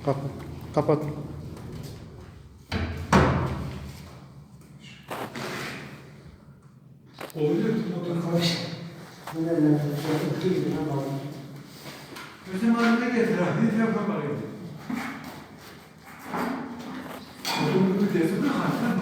Kapat. Kapat. Oluyor. Özlem haline getir abi. Ne tarafa bakıyor? Oturduğu bir tezi bırak.